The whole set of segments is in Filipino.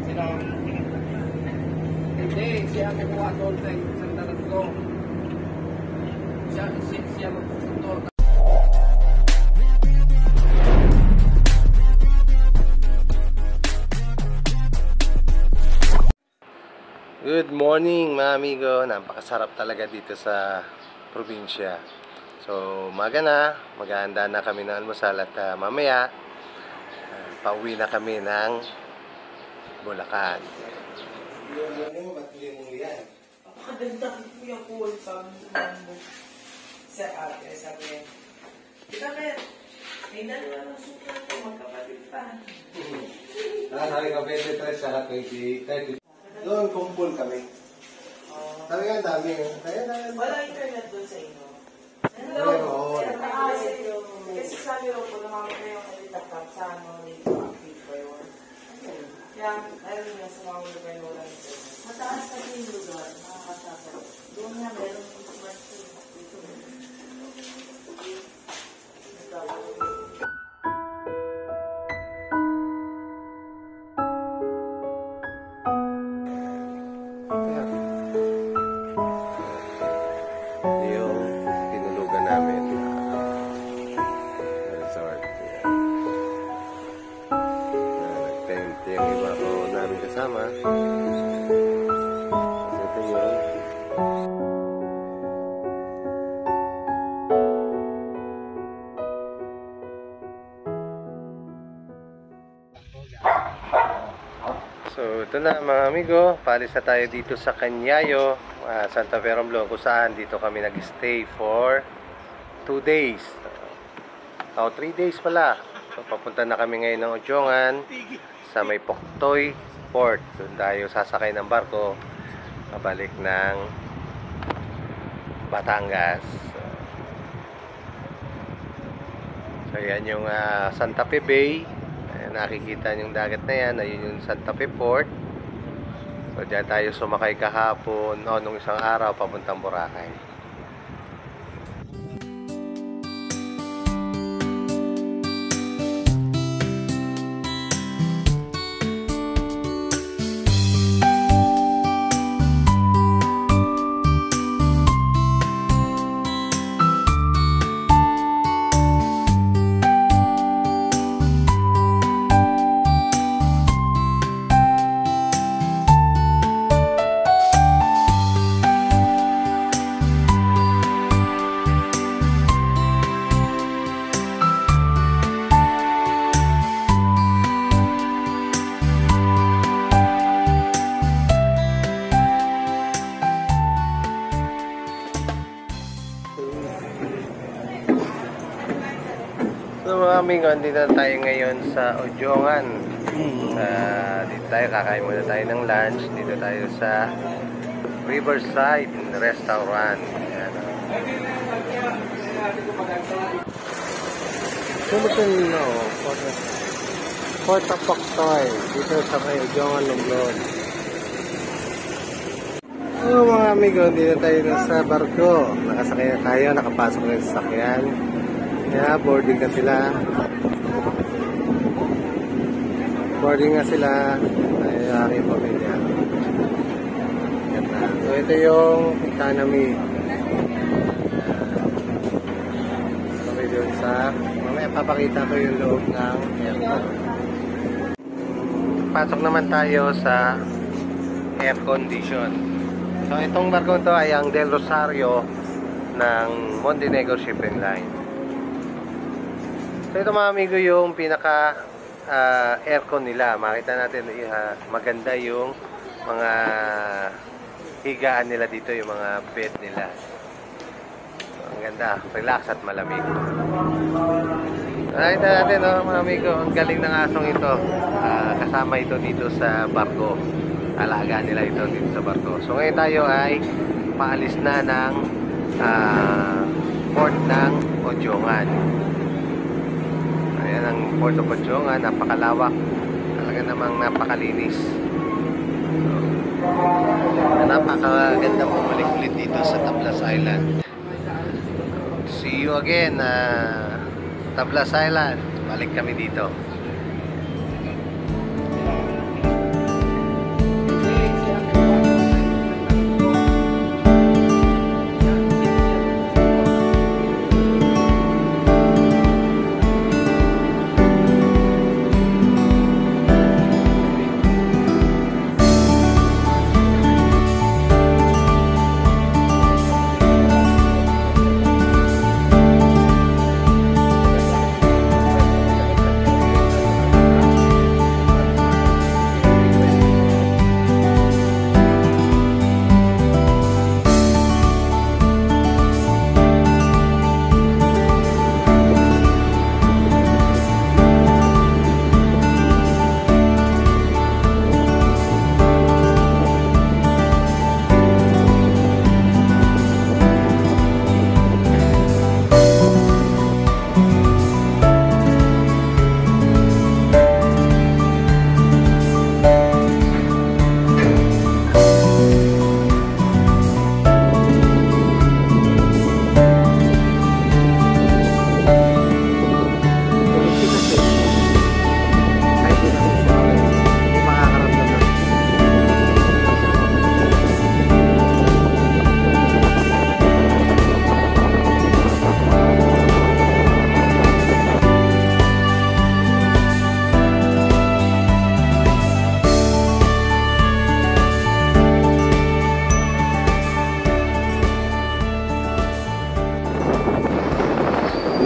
Sino? Hindi, siya kumuha doon sa isang darat ko. Siya magpupuntor. Good morning mga amigo. Napakasarap talaga dito sa probinsya. So umaga na, maghahanda na kami ng almusal at mamaya pauwi na kami ng Bulacan. Napakaganda ko yung cool sa ate. Sabi niya, kita Mer, may dalawa ng suka ko, magkapatid pa. Sabi ka 23 saka 30. Doon kumpul kami. Sabi nga dami. Wala internet doon sa inyo. Kasi sabi ko po, naman ko yung kalitapap sa dito active pa yun. Kaya, ayaw niya sa mga lugar na walang internet. Mataas pa yung lugar, nakakasapag. Doon nga, meron yung smart phone. Yung tinulugan namin resort. Nag-tent yung iba ko namin kasama. So ito yun. So ito na mga amigo, paalis na tayo dito sa Canyayo, Santa Fe Romblon, kung saan dito kami nag-stay for 2 days. 3 days pala. So papunta na kami ngayon ng Ojongan sa may Poktoy Port. Doon tayo sasakay ng barko pabalik ng Batangas. So yan yung Santa Fe Bay. Nakikita yung dagat na yan, ayun yung Santa Fe Port. So dyan tayo sumakay kahapon nung isang araw papuntang Boracay. So mga amigo, dito na tayo ngayon sa Ojongan. Dito tayo, kakain muna tayo ng lunch. Dito tayo sa Riverside Restaurant. Ayan. Port of Poktoy. Dito sa may Ojongan, Romblon. So mga amigo, dito tayo sa barko. Nakasakay na tayo, nakapasok na sa sakyan. Yeah, boarding na sila. Boarding na sila. Ay, aking pamilya. So, ito yung economy. Kami doon sa... Mamaya papakita ko yung loob ng airport. Pasok naman tayo sa air condition. So, itong barko ito ay ang Del Rosario ng Montenegro Shipping Line. So ito mga amigo yung pinaka aircon nila. Makita natin maganda yung mga higaan nila dito, yung mga bed nila. So, ang ganda, relax at malamig. Nakita natin mga amigo, ang galing ng asong ito. Kasama ito dito sa barko. Alaga nila ito dito sa barko. So ngayon tayo ay paalis na ng port ng Ojongan. Ayan ang Port of Ojongan, napakalawak. Talaga namang napakalinis. So, napakaganda bumalik ulit dito sa Tablas Island. See you again na Tablas Island. Balik kami dito.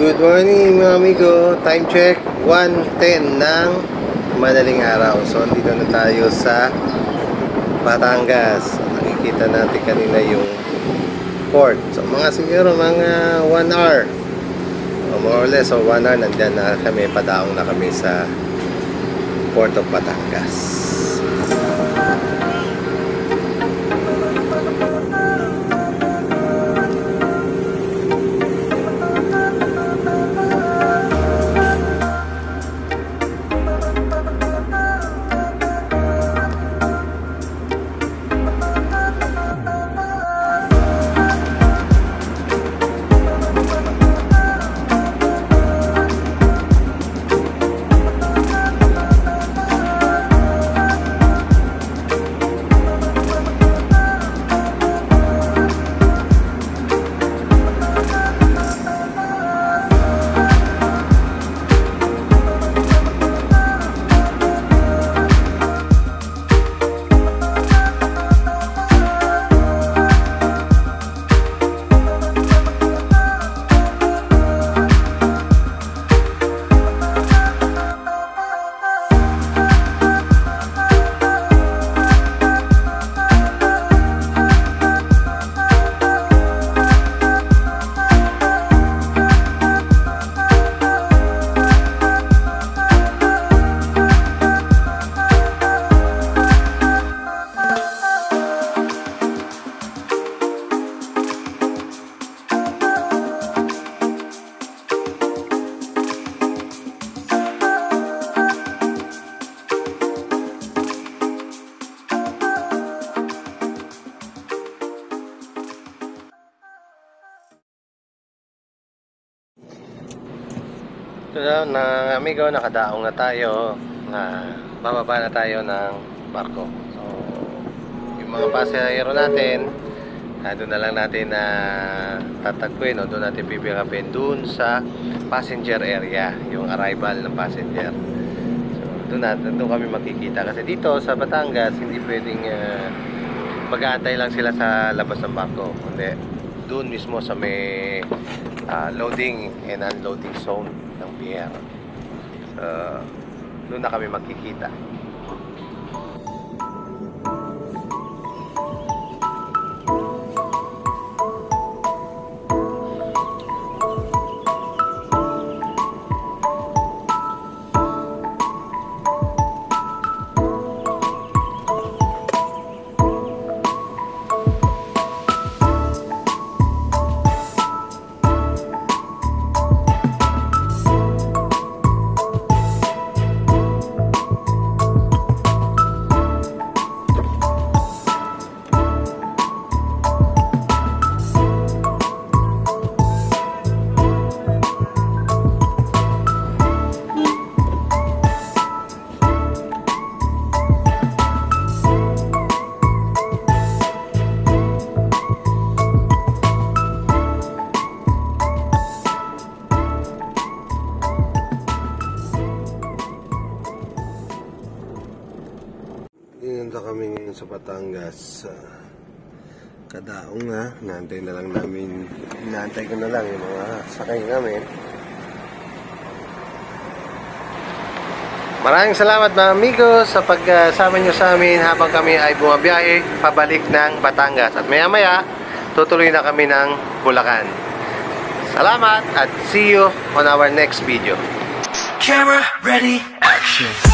Good morning mga amigo. Time check 1:10 ng madaling araw. So dito na tayo sa Batangas. Nakikita natin kanina yung port. So siguro mga 1 hour more or less, so 1 hour nandyan na kami, padaong na kami sa Port of Batangas. Ito na amigo, nakadaong na tayo, bababa na tayo ng barko. So yung mga pasahero natin, doon na lang natin tatagpuin, o doon natin pipikapin doon sa passenger area, yung arrival ng passenger. So doon kami makikita, kasi dito sa Batangas hindi pwedeng mag-aantay lang sila sa labas ng barko, kundi doon mismo sa may loading and unloading zone ng pier. So doon na kami magkikita. sa Batangas. Kadaong na, inaantay na lang namin, inaantay ko na lang yung mga sakay namin. Maraming salamat mga amigos sa pagsama nyo sa amin habang kami ay bumabiyahe pabalik ng Batangas. At maya maya, tutuloy na kami ng Bulacan. Salamat at see you on our next video. Camera ready, action.